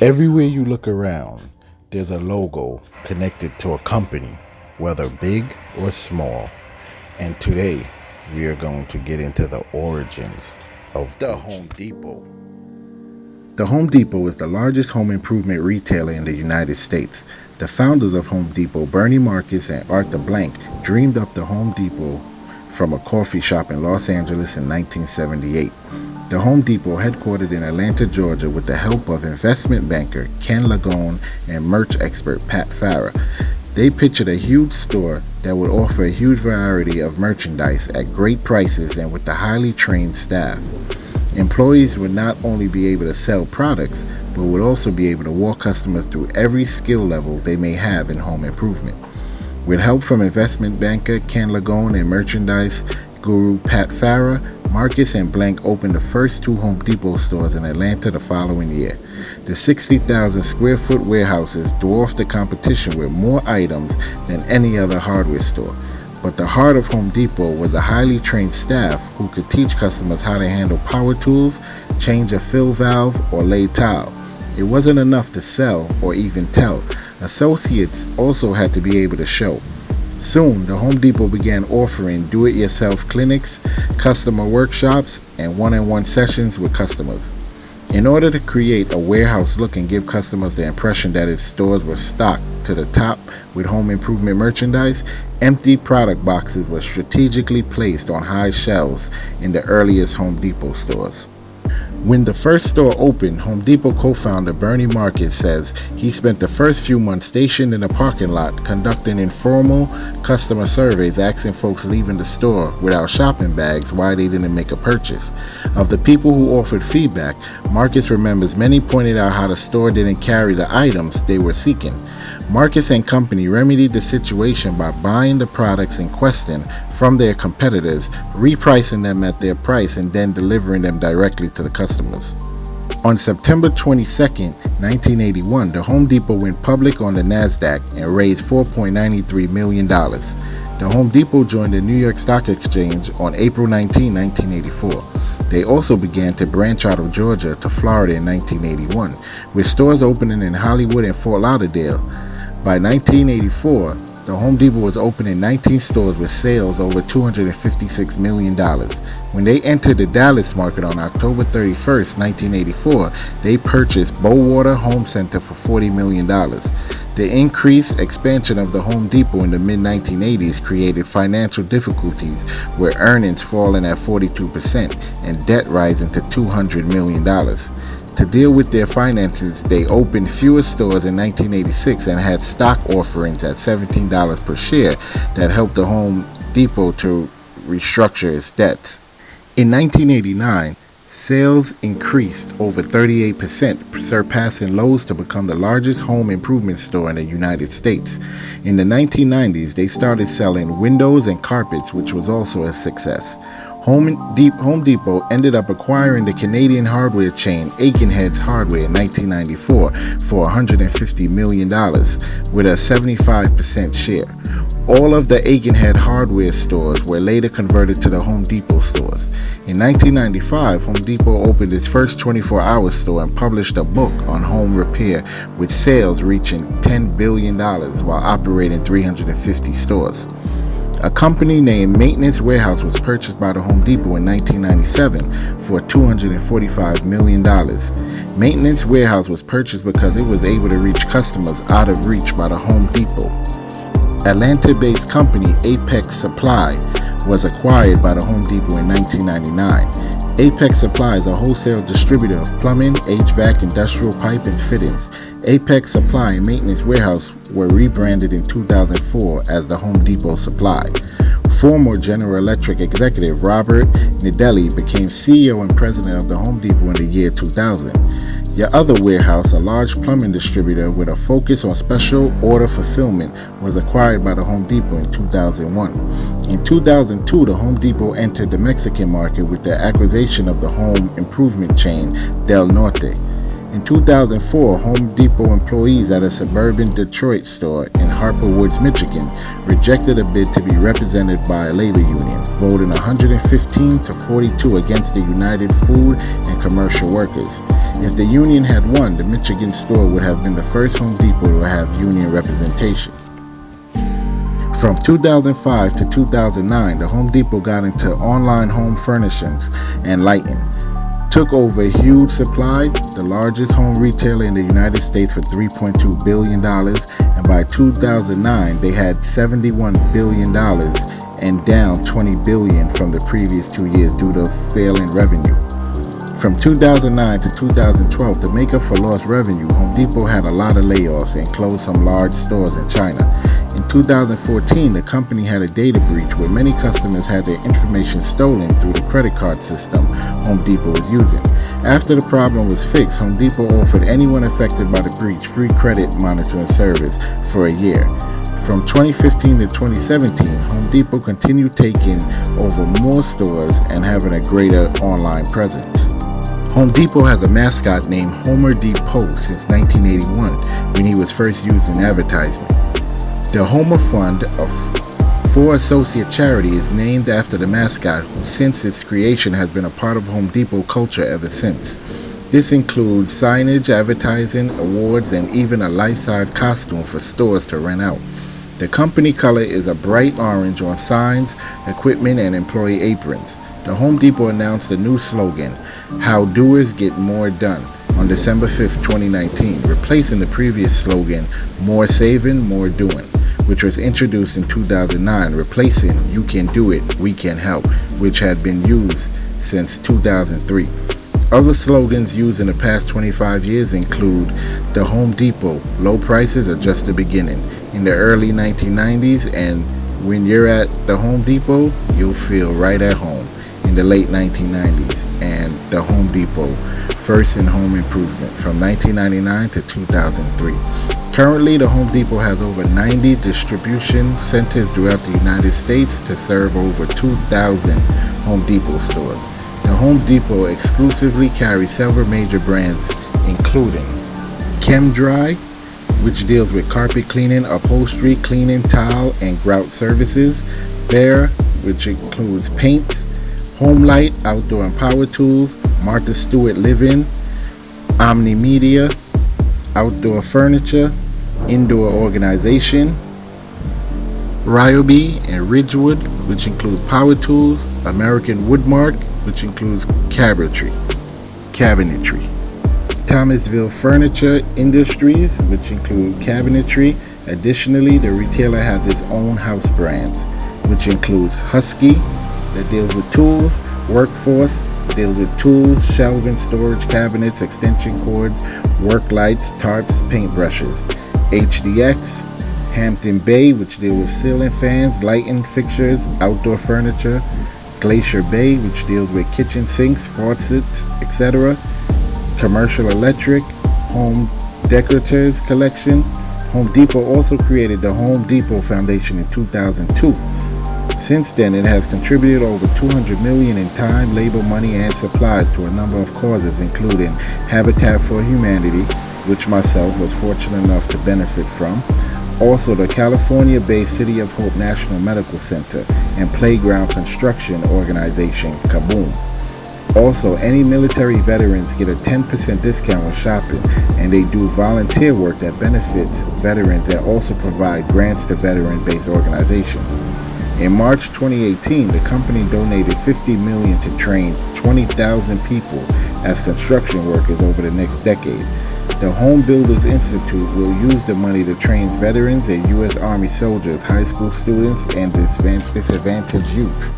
Everywhere you look around, there's a logo connected to a company, whether big or small. And today, we are going to get into the origins of the Home Depot. The Home Depot is the largest home improvement retailer in the United States. The founders of Home Depot, Bernie Marcus and Arthur Blank, dreamed up the Home Depot from a coffee shop in Los Angeles in 1978. The Home Depot, headquartered in Atlanta, Georgia, with the help of investment banker Ken Langone and merch expert Pat Farrah. They pictured a huge store that would offer a huge variety of merchandise at great prices and with a highly trained staff. Employees would not only be able to sell products, but would also be able to walk customers through every skill level they may have in home improvement. With help from investment banker Ken Langone and merchandise guru Pat Farrah, Marcus and Blank opened the first 2 Home Depot stores in Atlanta the following year. The 60,000 square foot warehouses dwarfed the competition with more items than any other hardware store. But the heart of Home Depot was a highly trained staff who could teach customers how to handle power tools, change a fill valve, or lay tile. It wasn't enough to sell or even tell. Associates also had to be able to show. Soon, the Home Depot began offering do-it-yourself clinics, customer workshops, and one-on-one sessions with customers. In order to create a warehouse look and give customers the impression that its stores were stocked to the top with home improvement merchandise, empty product boxes were strategically placed on high shelves in the earliest Home Depot stores. When the first store opened, Home Depot co-founder Bernie Marcus says he spent the first few months stationed in the parking lot conducting informal customer surveys, asking folks leaving the store without shopping bags why they didn't make a purchase. Of the people who offered feedback, Marcus remembers many pointed out how the store didn't carry the items they were seeking. Marcus and company remedied the situation by buying the products in question from their competitors, repricing them at their price, and then delivering them directly to the customers. On September 22, 1981, the Home Depot went public on the NASDAQ and raised $4.93 million. The Home Depot joined the New York Stock Exchange on April 19, 1984. They also began to branch out of Georgia to Florida in 1981, with stores opening in Hollywood and Fort Lauderdale. By 1984, the Home Depot was opening 19 stores with sales over $256 million. When they entered the Dallas market on October 31, 1984, they purchased Bowater Home Center for $40 million. The increased expansion of the Home Depot in the mid-1980s created financial difficulties, with earnings falling at 42% and debt rising to $200 million. To deal with their finances, they opened fewer stores in 1986 and had stock offerings at $17 per share that helped the Home Depot to restructure its debts. In 1989, sales increased over 38%, surpassing Lowe's to become the largest home improvement store in the United States. In the 1990s, they started selling windows and carpets, which was also a success. Home Depot ended up acquiring the Canadian hardware chain Aikenhead's Hardware in 1994 for $150 million with a 75% share. All of the Aikenhead hardware stores were later converted to the Home Depot stores. In 1995, Home Depot opened its first 24-hour store and published a book on home repair, with sales reaching $10 billion while operating 350 stores. A company named Maintenance Warehouse was purchased by the Home Depot in 1997 for $245 million. Maintenance Warehouse was purchased because it was able to reach customers out of reach by the Home Depot. Atlanta-based company Apex Supply was acquired by the Home Depot in 1999. Apex Supply is a wholesale distributor of plumbing, HVAC, industrial pipe, and fittings. Apex Supply and Maintenance Warehouse were rebranded in 2004 as the Home Depot Supply. Former General Electric executive Robert Nadelli became CEO and president of the Home Depot in the year 2000. Your other warehouse, a large plumbing distributor with a focus on special order fulfillment, was acquired by the Home Depot in 2001. In 2002, the Home Depot entered the Mexican market with the acquisition of the home improvement chain Del Norte. In 2004, Home Depot employees at a suburban Detroit store in Harper Woods, Michigan, rejected a bid to be represented by a labor union, voting 115 to 42 against the United Food and Commercial Workers. If the union had won, the Michigan store would have been the first Home Depot to have union representation. From 2005 to 2009, the Home Depot got into online home furnishings and lighting, took over a huge supply, the largest home retailer in the United States for $3.2 billion, and by 2009 they had $71 billion and down $20 billion from the previous 2 years due to failing revenue. From 2009 to 2012, to make up for lost revenue, Home Depot had a lot of layoffs and closed some large stores in China. In 2014, the company had a data breach where many customers had their information stolen through the credit card system Home Depot was using. After the problem was fixed, Home Depot offered anyone affected by the breach free credit monitoring service for a year. From 2015 to 2017, Home Depot continued taking over more stores and having a greater online presence. Home Depot has a mascot named Homer Depot since 1981, when he was first used in advertisement. The Homer Fund, a for-associate charity, is named after the mascot, who since its creation has been a part of Home Depot culture ever since. This includes signage, advertising, awards, and even a life-size costume for stores to rent out. The company color is a bright orange on signs, equipment, and employee aprons. The Home Depot announced a new slogan, "How Doers Get More Done," on December 5, 2019, replacing the previous slogan, "More Saving, More Doing," which was introduced in 2009, replacing "You Can Do It, We Can Help," which had been used since 2003. Other slogans used in the past 25 years include the Home Depot, "Low prices are just the beginning," in the early 1990s, and "When you're at the Home Depot, you'll feel right at home," in the late 1990s, and the Home Depot, "First in Home Improvement," from 1999 to 2003. Currently, the Home Depot has over 90 distribution centers throughout the United States to serve over 2,000 Home Depot stores. The Home Depot exclusively carries several major brands, including ChemDry, which deals with carpet cleaning, upholstery, cleaning, tile, and grout services; Behr, which includes paints; HomeLight, outdoor and power tools; Martha Stewart Living; Omni Media, outdoor furniture, indoor organization; Ryobi and Ridgewood, which includes power tools; American Woodmark, which includes cabinetry; Thomasville Furniture Industries, which include cabinetry. Additionally, the retailer has its own house brands, which includes Husky, that deals with tools; Workforce, deals with tools, shelving, storage cabinets, extension cords, work lights, tarps, paintbrushes; HDX, Hampton Bay, which deals with ceiling fans, lighting fixtures, outdoor furniture; Glacier Bay, which deals with kitchen sinks, faucets, etc.; Commercial Electric, Home Decorators Collection. Home Depot also created the Home Depot Foundation in 2002. Since then, it has contributed over $200 million in time, labor, money, and supplies to a number of causes, including Habitat for Humanity, which myself was fortunate enough to benefit from; also the California-based City of Hope National Medical Center and Playground Construction Organization, Kaboom. Also, any military veterans get a 10% discount when shopping, and they do volunteer work that benefits veterans and also provide grants to veteran-based organizations. In March 2018, the company donated $50 million to train 20,000 people as construction workers over the next decade. The Home Builders Institute will use the money to train veterans and U.S. Army soldiers, high school students, and disadvantaged youth.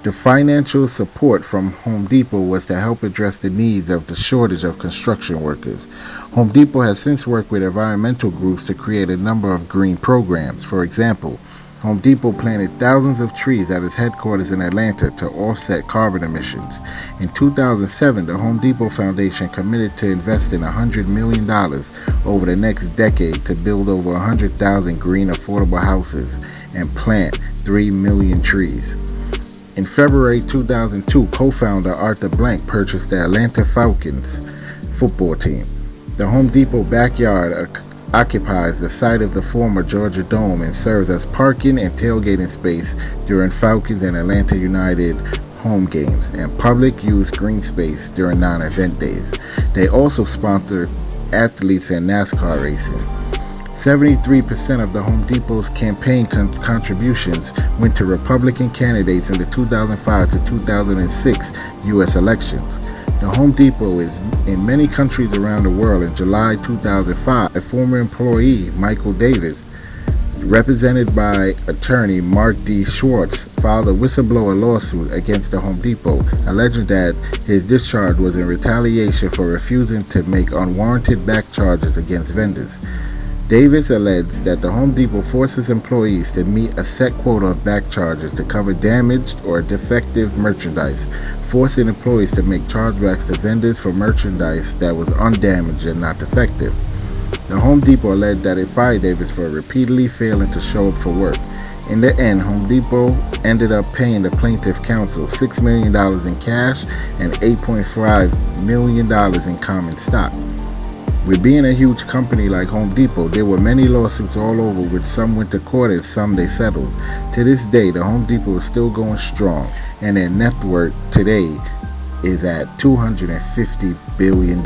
The financial support from Home Depot was to help address the needs of the shortage of construction workers. Home Depot has since worked with environmental groups to create a number of green programs. For example, Home Depot planted thousands of trees at its headquarters in Atlanta to offset carbon emissions. In 2007, the Home Depot Foundation committed to investing $100 million over the next decade to build over 100,000 green affordable houses and plant 3 million trees. In February 2002, co-founder Arthur Blank purchased the Atlanta Falcons football team. The Home Depot backyard occupies the site of the former Georgia Dome and serves as parking and tailgating space during Falcons and Atlanta United home games and public use green space during non-event days. They also sponsor athletes and NASCAR racing. 73% of the Home Depot's campaign contributions went to Republican candidates in the 2005 to 2006 U.S. elections. The Home Depot is in many countries around the world. In July 2005, a former employee, Michael Davis, represented by attorney Mark D. Schwartz, filed a whistleblower lawsuit against the Home Depot, alleging that his discharge was in retaliation for refusing to make unwarranted back charges against vendors. Davis alleged that the Home Depot forces employees to meet a set quota of back charges to cover damaged or defective merchandise, forcing employees to make chargebacks to vendors for merchandise that was undamaged and not defective. The Home Depot alleged that it fired Davis for repeatedly failing to show up for work. In the end, Home Depot ended up paying the plaintiff counsel $6 million in cash and $8.5 million in common stock. With being a huge company like Home Depot, there were many lawsuits all over, which some went to court and some they settled. To this day, the Home Depot is still going strong, and their net worth today is at $250 billion.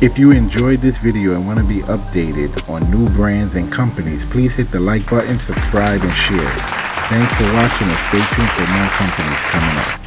If you enjoyed this video and want to be updated on new brands and companies, please hit the like button, subscribe, and share. Thanks for watching, and stay tuned for more companies coming up.